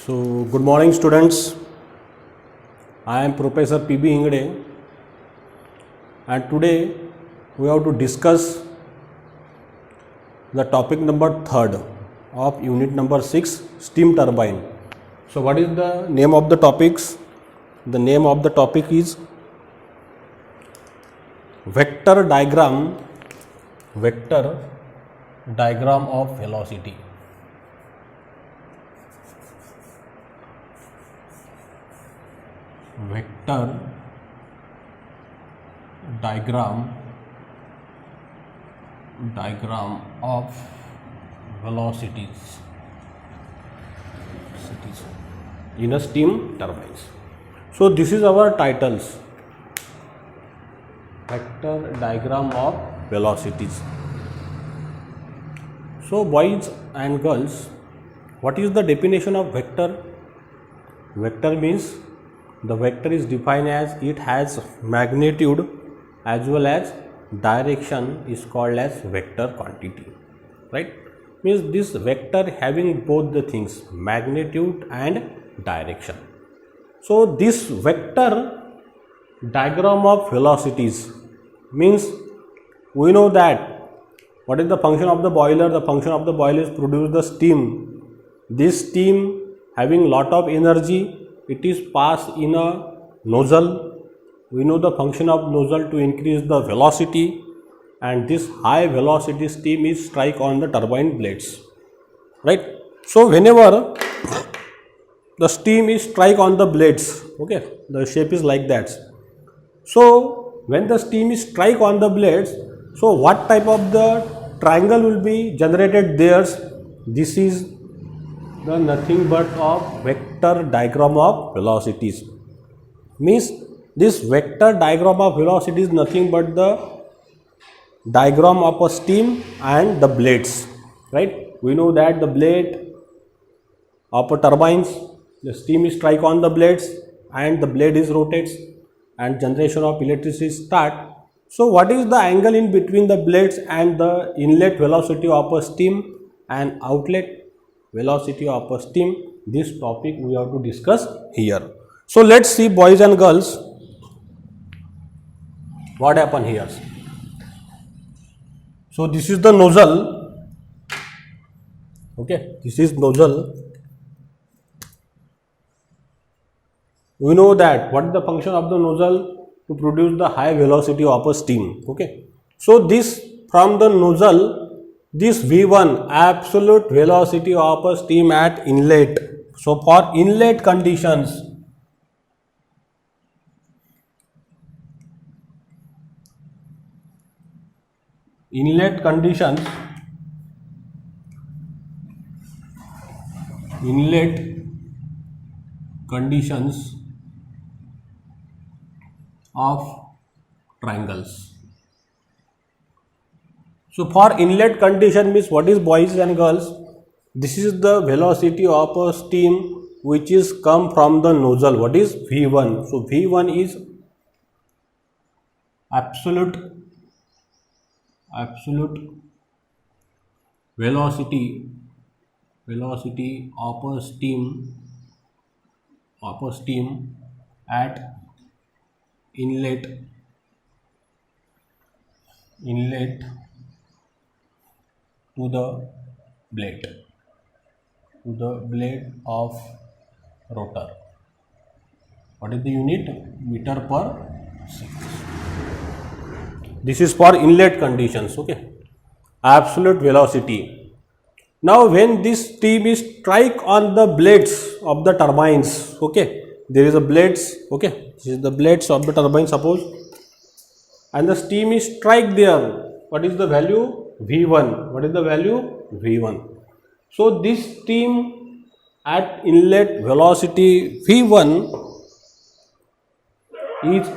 So, good morning students. I am Professor P.B. Ingde and today we have to discuss the topic number 3rd of unit number 6, steam turbine. So, what is the name of the topics? The name of the topic is vector diagram of velocity. Vector diagram of velocities in a steam turbines. So this is our titles, vector diagram of velocities. So boys and girls, what is the definition of vector? Vector means the vector is defined as it has magnitude as well as direction is called as vector quantity, right? Means this vector having both the things, magnitude and direction. So this vector diagram of velocities means we know that what is the function of the boiler? The function of the boiler is produce the steam. This steam having lot of energy, it is passed in a nozzle. We know the function of nozzle to increase the velocity, and this high velocity steam is strike on the turbine blades, right? So whenever the steam is strike on the blades, okay, the shape is like that. So when the steam is strike on the blades, so what type of the triangle will be generated there? This is the nothing but of vector diagram of velocities. Means this vector diagram of velocity is nothing but the diagram of a steam and the blades, right? We know that the blade of a turbines, the steam is strike on the blades and the blade is rotates and generation of electricity start. So what is the angle in between the blades and the inlet velocity of a steam and outlet velocity of a steam? This topic we have to discuss here. So let's see, boys and girls, what happened here. So this is the nozzle, okay, this is nozzle. We know that what is the function of the nozzle? To produce the high velocity of a steam, okay. So this from the nozzle, this V1 absolute velocity of a steam at inlet. So for inlet conditions, inlet conditions of triangles. So for inlet condition means what is, boys and girls? This is the velocity of a steam which is come from the nozzle. What is V1? So V1 is absolute velocity of a steam at inlet to the blade of rotor. What is the unit? Meter per second. This is for inlet conditions, okay. Absolute velocity. Now when this steam is strike on the blades of the turbines, okay, there is a blades, okay, this is the blades of the turbine, suppose, and the steam is strike there. What is the value? V1. What is the value? V1. So this steam at inlet velocity V1 is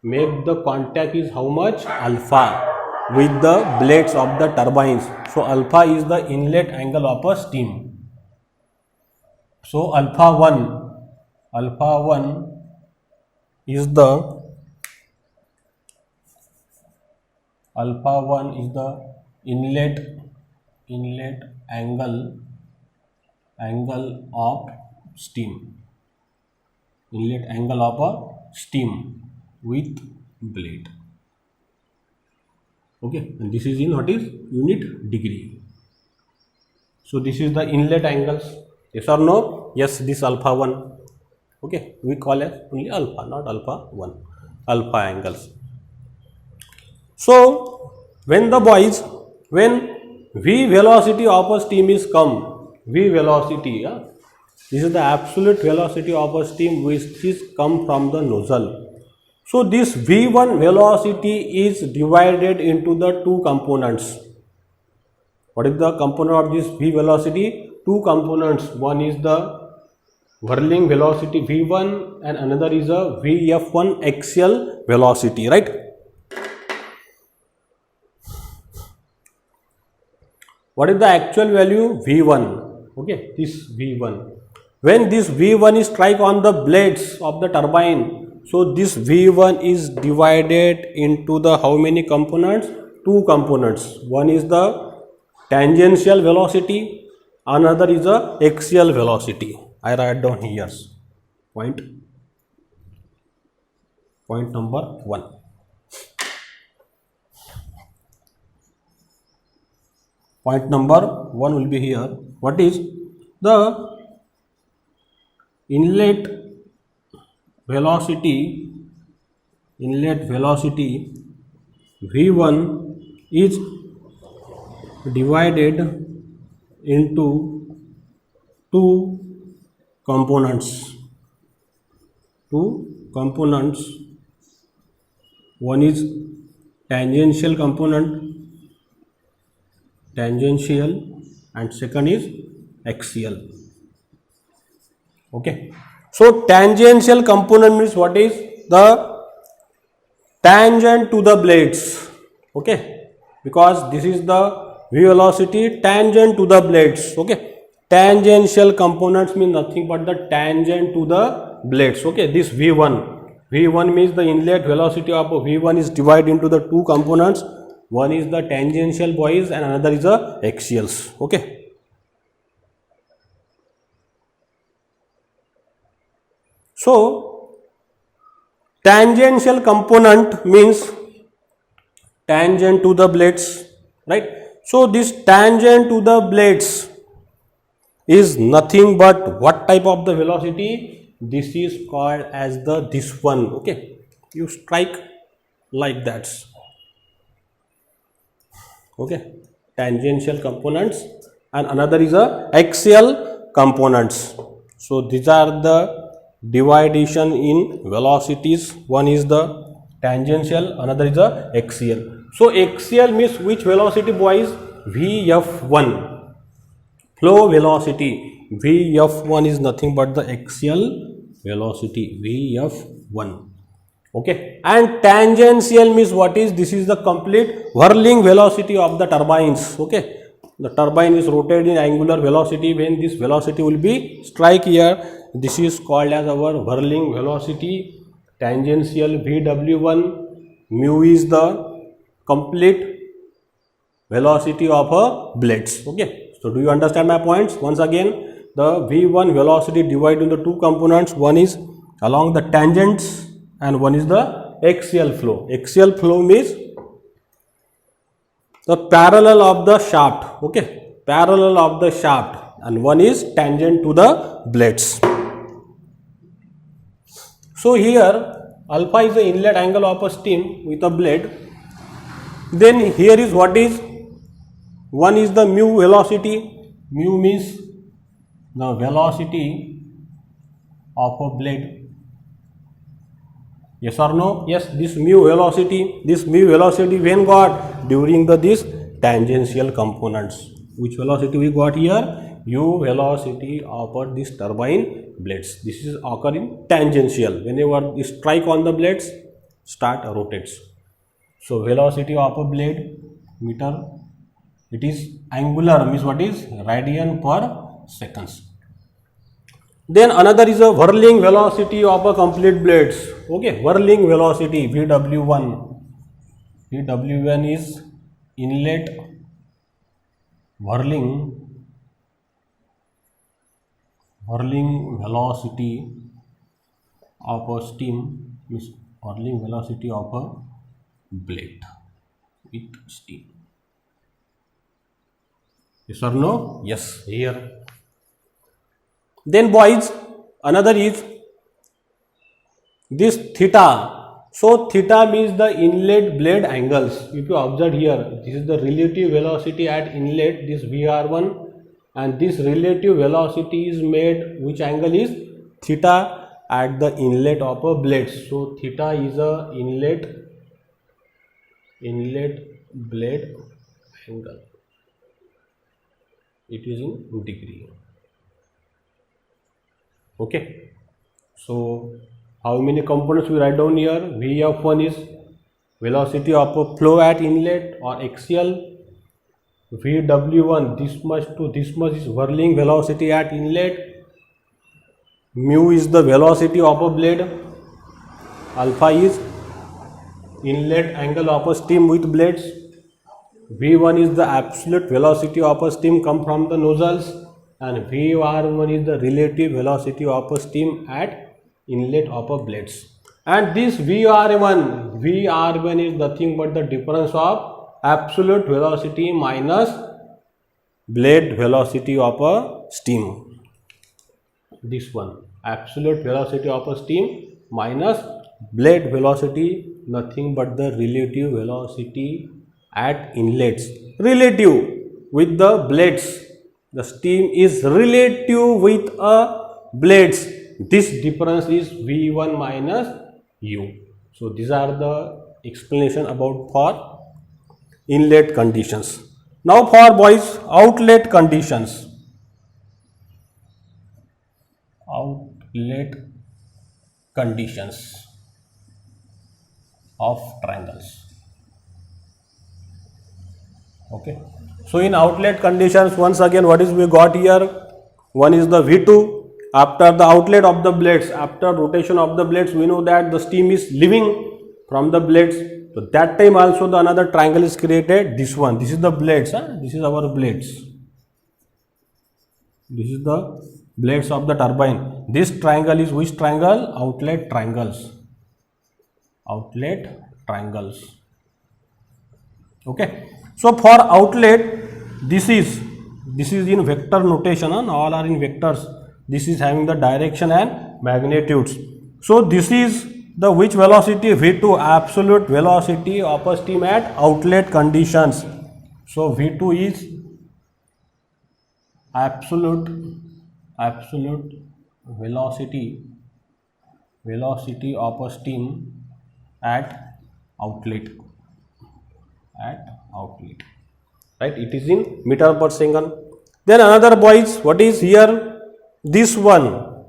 make the contact is how much? Alpha with the blades of the turbines. So alpha is the inlet angle of a steam. So alpha 1 is the inlet angle of steam, inlet angle of a steam with blade. Okay, and this is in what is unit degree. So this is the inlet angles. Yes or no? Yes, this alpha 1. Okay, we call it only alpha, not alpha 1, alpha angles. So when v velocity of a steam is come, v velocity, this is the absolute velocity of a steam which is come from the nozzle. So this v1 velocity is divided into the two components. What is the component of this v velocity? Two components. One is the whirling velocity v1 and another is a vf1 axial velocity, right? What is the actual value? v1. Okay, this v1. When this v1 is strike on the blades of the turbine, so this v1 is divided into the how many components? Two components. One is the tangential velocity, another is a axial velocity. I write down here point number 1. Point number 1 will be here. What is the inlet velocity? Inlet velocity v1 is divided into two components. One is tangential component, and second is axial. Okay, so tangential component means what is the tangent to the blades. Okay, because this is the v velocity tangent to the blades. Okay, tangential components mean nothing but the tangent to the blades. Okay, this v1 means the inlet velocity of v1 is divided into the two components. One is the tangential boys and another is the axials. Okay, so tangential component means tangent to the blades, right? So this tangent to the blades is nothing but what type of the velocity? This is called as the this one. Okay, you strike like that. Okay, tangential components and another is a axial components. So these are the division in velocities. One is the tangential, another is the axial. So axial means which velocity, boys? Vf1. Flow velocity Vf1 is nothing but the axial velocity Vf1. Okay, and tangential means what is? This is the complete whirling velocity of the turbines. Okay, the turbine is rotated in angular velocity. When this velocity will be strike here, this is called as our whirling velocity. Tangential Vw1, mu is the complete velocity of a blades. Okay, so do you understand my points? Once again, the v1 velocity divided into two components. One is along the tangents and one is the axial flow. Axial flow means the parallel of the shaft. Okay, parallel of the shaft, and one is tangent to the blades. So here alpha is the inlet angle of a steam with a blade. Then here is what is? One is the mu velocity. Mu means the velocity of a blade. Yes or no? Yes, this mu velocity when got? During this tangential components. Which velocity we got here? U velocity of this turbine blades. This is occur in tangential. Whenever the strike on the blades, start rotates. So velocity of a blade meter, it is angular, means what is? Radian per seconds. Then another is a whirling velocity of a complete blades. Okay, whirling velocity Vw1. Vw1 is inlet whirling whirling velocity of a steam is whirling velocity of a blade with steam. Yes or no? Yes, here. Then boys, another is this theta. So theta means the inlet blade angles. If you observe here, this is the relative velocity at inlet, this VR1, and this relative velocity is made, which angle is theta at the inlet of a blade. So theta is a inlet blade angle. It is in degree. Okay. So how many components we write down here? Vf1 is velocity of a flow at inlet or axial. Vw1, this much to this much is whirling velocity at inlet. Mu is the velocity of a blade. Alpha is inlet angle of a steam with blades. V1 is the absolute velocity of a steam come from the nozzles, and Vr1 is the relative velocity of a steam at inlet of a blades. And this Vr1 is nothing but the difference of absolute velocity minus blade velocity of a steam. This one, absolute velocity of a steam minus blade velocity, nothing but the relative velocity at inlets. Relative with the blades. The steam is relative with a blades. This difference is V1 minus U. So these are the explanation about for inlet conditions. Now for boys, outlet conditions. Outlet conditions of triangles. Okay. So in outlet conditions, once again, what is we got here? One is the V2. After the outlet of the blades, after rotation of the blades, we know that the steam is leaving from the blades. So that time also the another triangle is created. This one, this is the blades. This is our blades. This is the blades of the turbine. This triangle is which triangle? Outlet triangles. Outlet triangles. Okay. So for outlet, this is in vector notation, and all are in vectors. This is having the direction and magnitudes. So this is the which velocity? V2, absolute velocity of a steam at outlet conditions. So V2 is absolute velocity of a steam at outlet. Right, it is in meter per second. Then another boys, what is here? This one,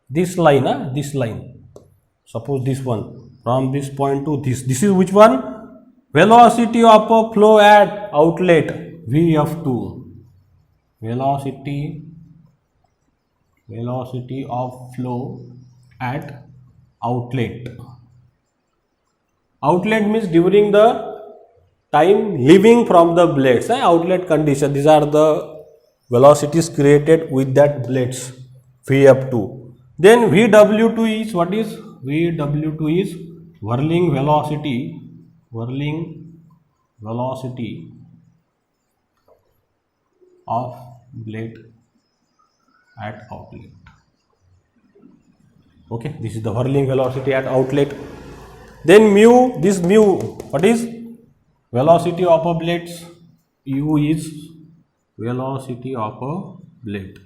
this line, this line. Suppose this one, from this point to this is which one? Velocity of a flow at outlet, Vf2. Velocity of flow at outlet. Outlet means during the time leaving from the blades. Outlet condition, these are the velocities created with that blades, Vf2. Then Vw2 is what is? Vw2 is whirling velocity of blade at outlet. Okay, this is the whirling velocity at outlet. Then mu, this mu, what is? Velocity of a blades. U is velocity of a blade.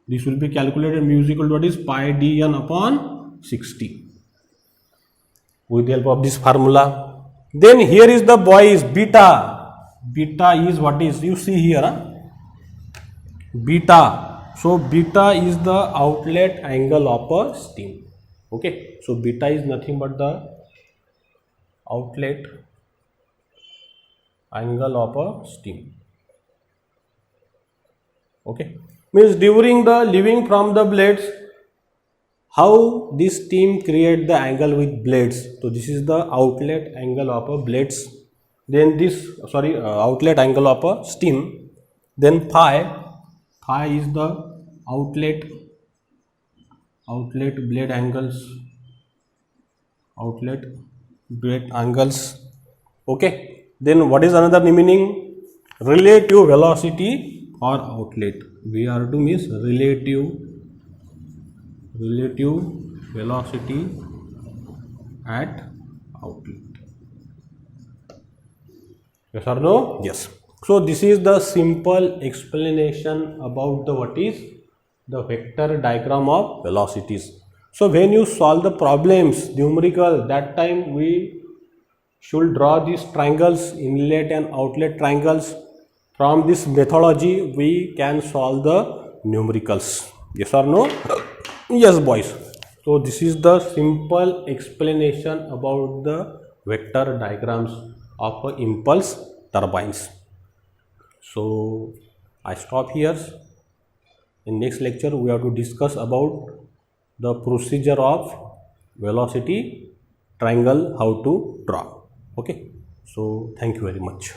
This will be calculated, mu is equal to what is? Pi dn upon 60 with the help of this formula. Then here is the boys, beta. Beta is what is? You see here, beta. So beta is the outlet angle of a steam. Okay, so beta is nothing but the outlet angle of a steam. Okay, means during the leaving from the blades, how this steam create the angle with blades. So this is the outlet angle of a blades. Then this outlet angle of a steam. Then phi phi is the outlet blade angles, okay. Then what is another meaning? Relative velocity or outlet. VR2 means relative velocity at outlet. Yes or no? Yes. So this is the simple explanation about the what is the vector diagram of velocities. So when you solve the problems numerical, that time we should draw these triangles, inlet and outlet triangles. From this methodology we can solve the numericals. Yes or no? Yes, boys. So this is the simple explanation about the vector diagrams of impulse turbines. So I stop here. In next lecture we have to discuss about the procedure of velocity triangle, how to draw. Okay. So thank you very much.